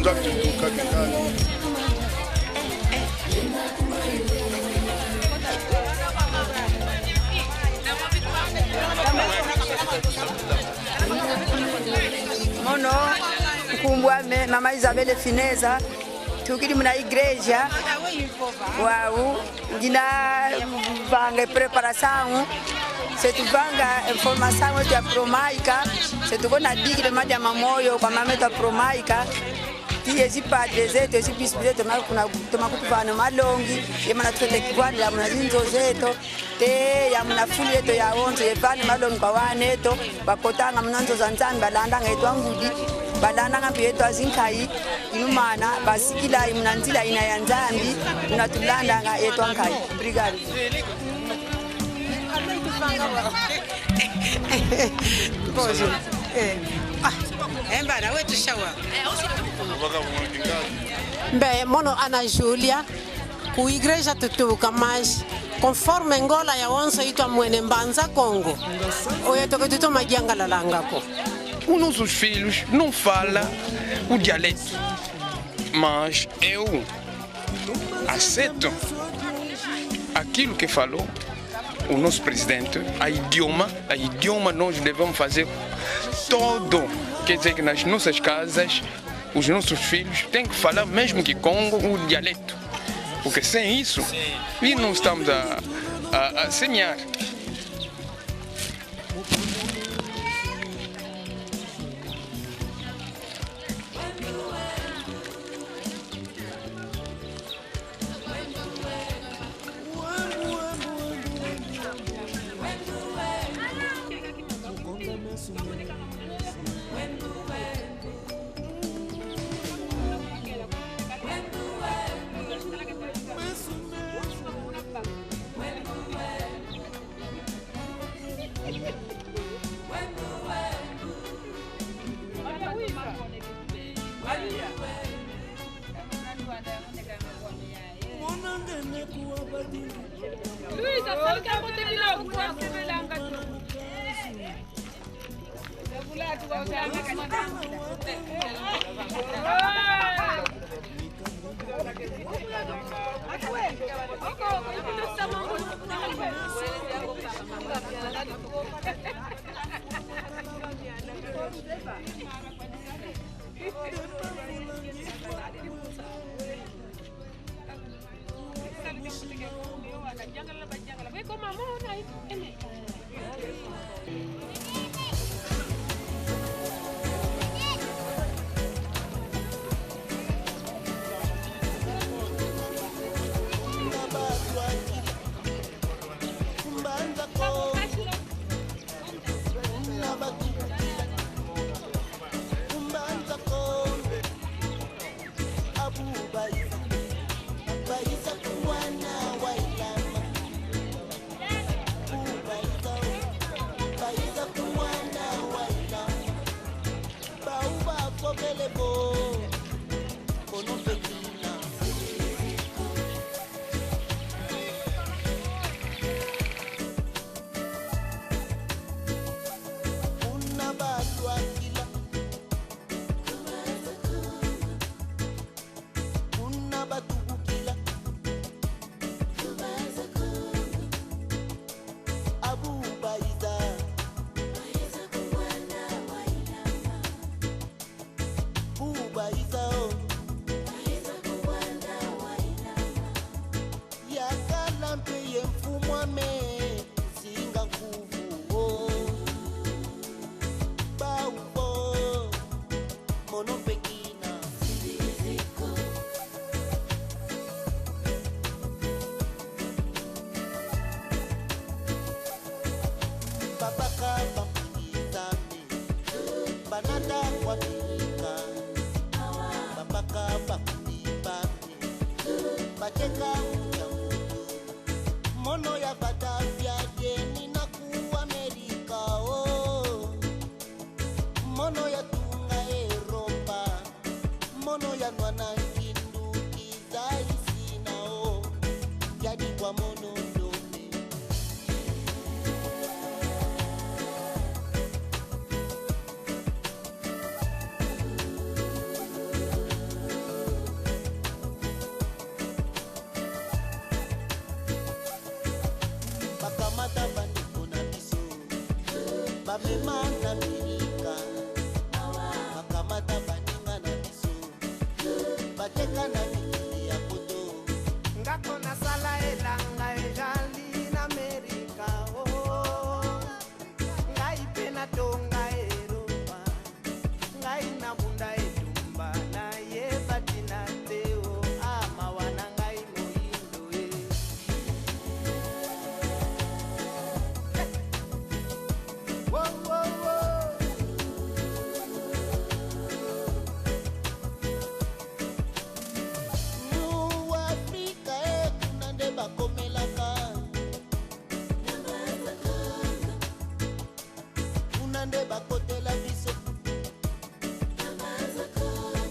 Mono kumbwa mama Isabel Fineza tukiri muna igreja wau ngina vanga preparação se tu vanga informação ya promaica se tu kona digre madia mamoyo kwa mameta promaica tie zipadre zetu zibisbi zetu na kuna tumakutuvana malongi yemana twende kiwani la muna zinzo zetu te ya muna fuli yetu ya onzo yevani malongi kwa waneto bakotanga mnanzo zanzani balanda ngaitwa ngudi balanda ngambi yetu azinkai inumana basikila imunanzila ina ya nzambi unatulanda nga yetu ankai brigade Bozo embana wetu shawa Bem, mono Ana Júlia, ku igreja tutuka mas conforme ngola ya onça itwa mwene mbanza Congo. Oya toka tuto majanga lalangako. Os nossos filhos não falam o dialeto, mas eu aceito aquilo que falou o nosso presidente, a idioma nós devemos fazer todo, quer dizer que nas nossas casas os nossos filhos têm que falar mesmo que Congo o dialeto, porque sem isso e não estamos a semear. Luisa, sabe que eu vou ter que ir logo para você ver lá um gato. Eu vou lá, tu vai usar a minha jangan lebih kau mama naik ini. bamemana Amerika bakamata baninga na biso bateka na mikili ya poto ngako na sala elanga ejali na Amerika ngai pena tonga Europa ngai na bunda etumba na ye batina teo ama wana ngai moindo Whoa, whoa, whoa. Mu Afrika kuna nde bakomelaka kuna nde